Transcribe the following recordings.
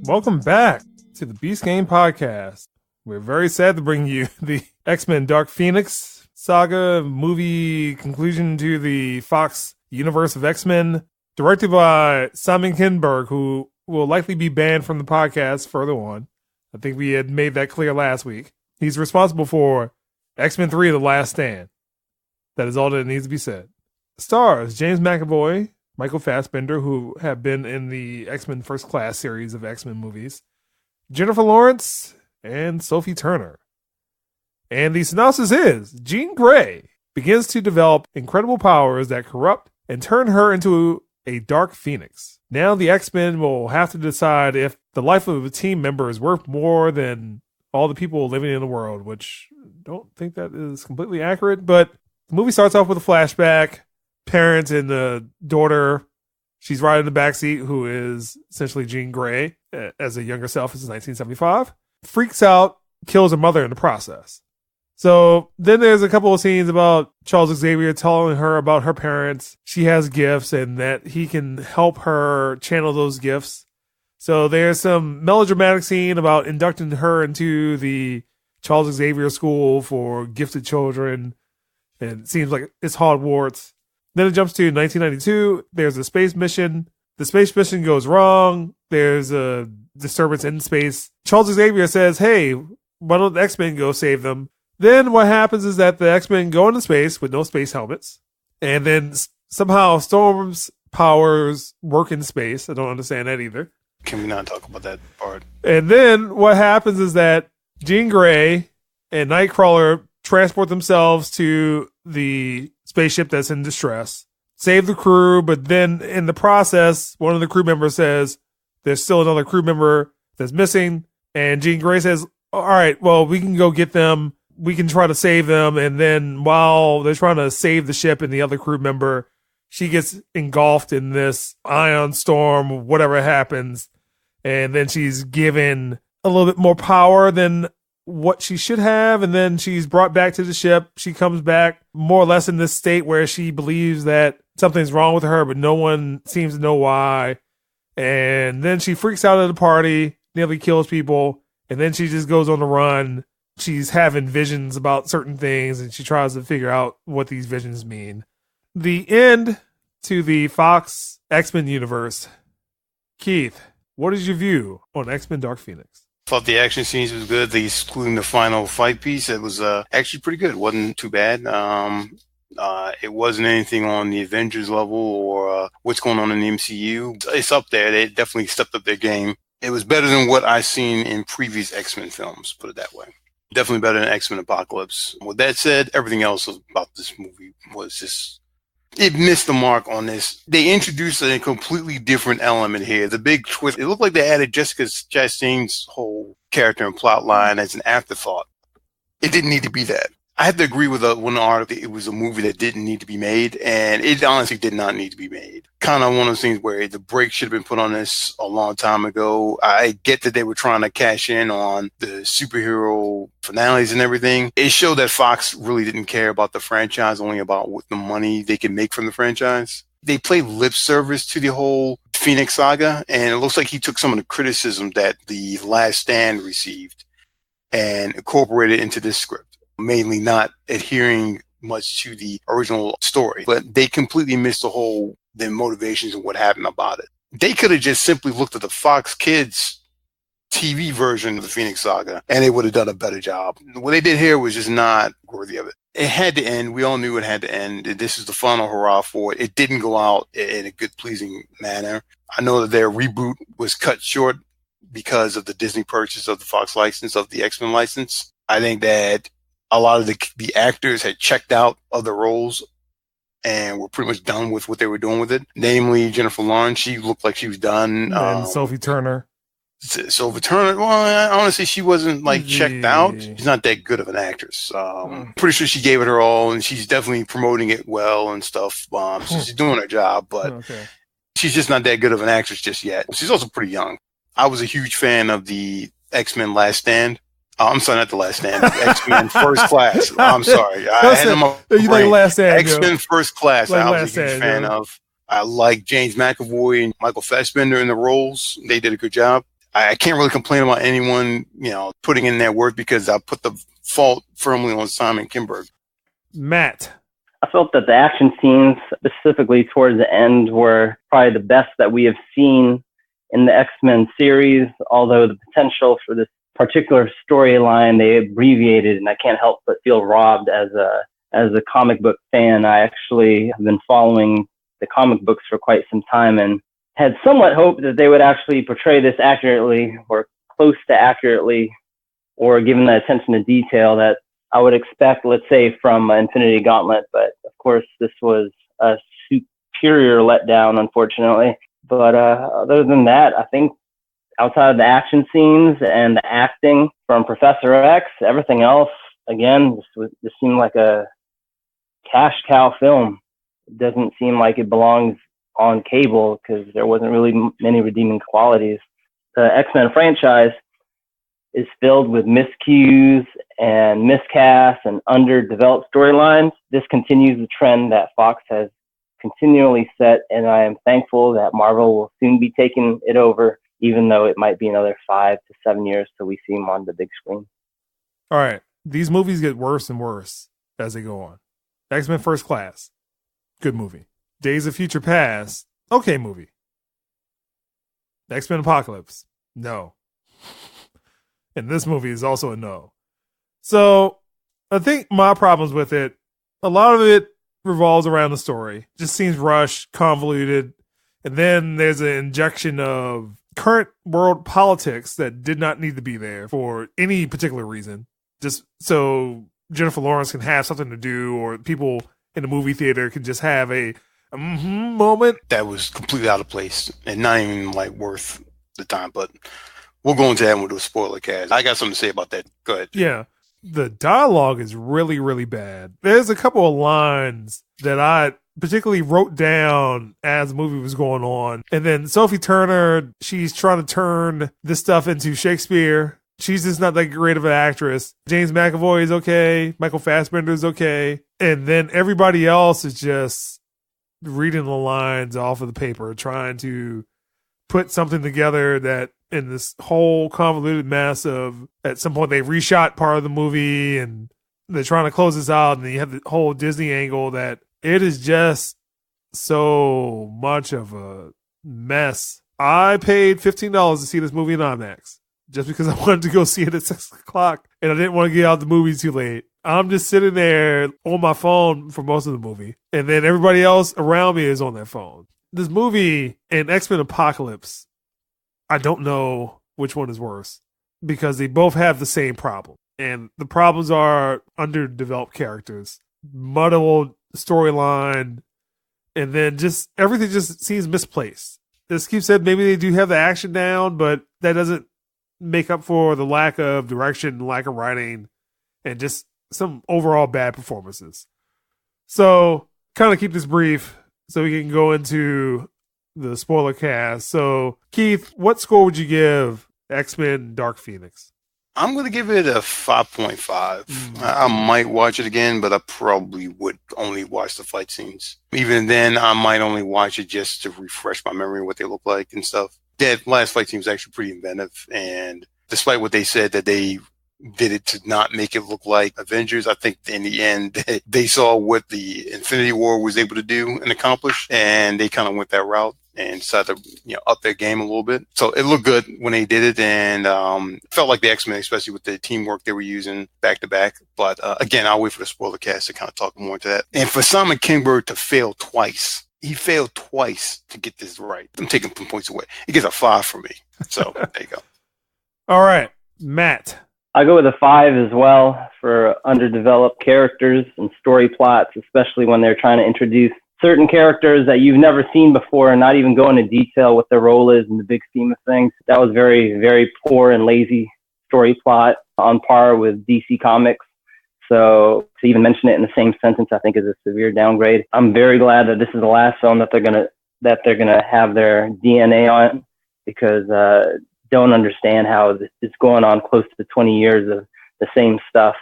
Welcome back to the Beast Game Podcast. We're very sad to bring you the X-Men Dark Phoenix saga movie conclusion to the Fox universe of X-Men, directed by Simon Kinberg, who will likely be banned from the podcast further on. I think we had made that clear last week. He's responsible for X-Men 3: The Last Stand. That is all that needs to be said. Stars James McAvoy, Michael Fassbender, who have been in the X-Men First Class series of X-Men movies, Jennifer Lawrence, and Sophie Turner. And the synopsis is, Jean Grey begins to develop incredible powers that corrupt and turn her into a Dark Phoenix. Now the X-Men will have to decide if the life of a team member is worth more than all the people living in the world, which I don't think that is completely accurate, but the movie starts off with a flashback. Parents and the daughter, she's riding in the backseat, who is essentially Jean Grey, as a younger self since 1975, freaks out, kills her mother in the process. So then there's a couple of scenes about Charles Xavier telling her about her parents. She has gifts and that he can help her channel those gifts. So there's some melodramatic scene about inducting her into the Charles Xavier School for Gifted Children. And it seems like it's Hogwarts. Then it jumps to 1992. There's a space mission. The space mission goes wrong. There's a disturbance in space. Charles Xavier says, hey, why don't the X-Men go save them? Then what happens is that the X-Men go into space with no space helmets. And then somehow Storm's powers work in space. I don't understand that either. Can we not talk about that part? And then what happens is that Jean Grey and Nightcrawler transport themselves to the spaceship that's in distress, save the crew, but then in the process, one of the crew members says there's still another crew member that's missing, and Jean Grey says, all right, well, we can go get them, we can try to save them, and then while they're trying to save the ship and the other crew member, she gets engulfed in this ion storm, whatever happens, and then she's given a little bit more power than what she should have, and then she's brought back to the ship. She comes back more or less in this state where she believes that something's wrong with her, but no one seems to know why. And then she freaks out at a party, nearly kills people, and then she just goes on the run. She's having visions about certain things, and she tries to figure out what these visions mean. The end to the Fox X-Men universe. Keith, what is your view on X-Men Dark Phoenix? Thought the action scenes was good, excluding the final fight piece. It was actually pretty good. It wasn't too bad. It wasn't anything on the Avengers level or what's going on in the MCU. It's up there. They definitely stepped up their game. It was better than what I've seen in previous X-Men films, put it that way. Definitely better than X-Men Apocalypse. With that said, everything else about this movie was just... it missed the mark on this. They introduced a completely different element here. The big twist, it looked like they added Jessica Chastain's whole character and plot line as an afterthought. It didn't need to be that. I had to agree with one article. It was a movie that didn't need to be made, and it honestly did not need to be made. Kind of one of those things where the brake should have been put on this a long time ago. I get that they were trying to cash in on the superhero finales and everything. It showed that Fox really didn't care about the franchise, only about what the money they can make from the franchise. They played lip service to the whole Phoenix saga, and it looks like he took some of the criticism that The Last Stand received and incorporated into this script. Mainly not adhering much to the original story, but they completely missed the motivations and what happened about it. They could have just simply looked at the Fox Kids TV version of the Phoenix Saga, and they would have done a better job. What they did here was just not worthy of it. It had to end. We all knew it had to end. This is the final hurrah for it. It didn't go out in a good, pleasing manner. I know that their reboot was cut short because of the Disney purchase of the Fox license, of the X-Men license. I think that a lot of the actors had checked out of the roles and were pretty much done with what they were doing with it. Namely, Jennifer Lawrence, she looked like she was done. And Sophie Turner. Sophie Turner, well, honestly, she wasn't checked out. She's not that good of an actress. Pretty sure she gave it her all, and she's definitely promoting it well and stuff. So she's doing her job, but she's just not that good of an actress just yet. She's also pretty young. I was a huge fan of the X-Men Last Stand. I'm sorry, not The Last Stand. X-Men First Class. I'm sorry. I had them up. You like Last Stand? X-Men First Class. I was a huge fan of. I like James McAvoy and Michael Fassbender in the roles. They did a good job. I can't really complain about anyone, putting in their work because I put the fault firmly on Simon Kinberg. Matt. I felt that the action scenes, specifically towards the end, were probably the best that we have seen in the X-Men series, although the potential for this particular storyline they abbreviated, and I can't help but feel robbed as a comic book fan. I actually have been following the comic books for quite some time and had somewhat hoped that they would actually portray this accurately or close to accurately, or given the attention to detail that I would expect, let's say, from Infinity Gauntlet. But of course, this was a superior letdown, unfortunately. But other than that, I think outside of the action scenes and the acting from Professor X, everything else, again, this seemed like a cash cow film. It doesn't seem like it belongs on cable because there wasn't really many redeeming qualities. The X-Men franchise is filled with miscues and miscasts and underdeveloped storylines. This continues the trend that Fox has continually set, and I am thankful that Marvel will soon be taking it over, even though it might be another 5 to 7 years till we see them on the big screen. All right. These movies get worse and worse as they go on. X-Men First Class, good movie. Days of Future Past, okay movie. X-Men Apocalypse, no. And this movie is also a no. So I think my problems with it, a lot of it revolves around the story. Just seems rushed, convoluted. And then there's an injection of current world politics that did not need to be there for any particular reason. Just so Jennifer Lawrence can have something to do, or people in the movie theater can just have a moment. That was completely out of place and not even worth the time, but we'll go into that with a spoiler cast. I got something to say about that. Go ahead. Yeah. The dialogue is really, really bad. There's a couple of lines that I particularly wrote down as the movie was going on. And then Sophie Turner, she's trying to turn this stuff into Shakespeare. She's just not that great of an actress. James McAvoy is okay. Michael Fassbender is okay. And then everybody else is just reading the lines off of the paper, trying to put something together that in this whole convoluted mess of, at some point they reshot part of the movie and they're trying to close this out, and then you have the whole Disney angle that it is just so much of a mess. I paid $15 to see this movie in IMAX just because I wanted to go see it at 6 o'clock and I didn't want to get out the movie too late. I'm just sitting there on my phone for most of the movie, and then everybody else around me is on their phone. This movie and X-Men Apocalypse, I don't know which one is worse because they both have the same problem. And the problems are underdeveloped characters, muddled storyline, and then just everything just seems misplaced. As Keith said, maybe they do have the action down, but that doesn't make up for the lack of direction, lack of writing, and just some overall bad performances. So, kind of keep this brief so we can go into the spoiler cast. So, Keith, what score would you give X-Men Dark Phoenix? I'm going to give it a 5.5. I might watch it again, but I probably would only watch the fight scenes. Even then, I might only watch it just to refresh my memory of what they look like and stuff. That last fight scene was actually pretty inventive, and despite what they said that they did it to not make it look like Avengers, I think in the end they saw what the Infinity War was able to do and accomplish, and they kind of went that route and decided to up their game a little bit. So it looked good when they did it, and felt like the X-Men, especially with the teamwork they were using back to back. But again, I'll wait for the spoiler cast to kind of talk more into that. And for Simon Kinberg to fail twice, he failed twice to get this right. I'm taking some points away. He gets a 5 from me. So there you go. All right, Matt. I go with a 5 as well for underdeveloped characters and story plots, especially when they're trying to introduce certain characters that you've never seen before and not even go into detail what their role is in the big scheme of things. That was very, very poor and lazy story plot, on par with DC Comics. So to even mention it in the same sentence, I think is a severe downgrade. I'm very glad that this is the last film that they're gonna have their DNA on, because don't understand how it's going on close to 20 years of the same stuff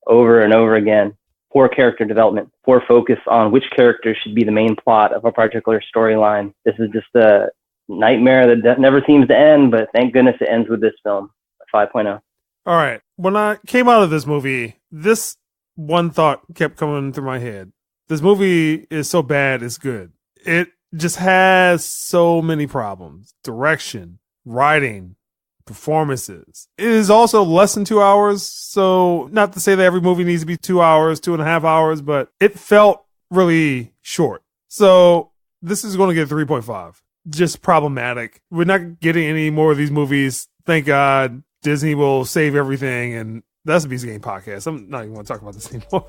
over and over again. Poor character development, poor focus on which character should be the main plot of a particular storyline. This is just nightmare that never seems to end, but thank goodness it ends with this film, 5.0. All right. When I came out of this movie, this one thought kept coming through my head. This movie is so bad, it's good. It just has so many problems. Direction, writing, performances. It is also less than 2 hours. So not to say that every movie needs to be 2 hours, 2.5 hours, but it felt really short. So this is going to get 3.5. Just problematic. We're not getting any more of these movies. Thank God. Disney will save everything. And that's the Beast Game Podcast. I'm not even going to talk about this anymore.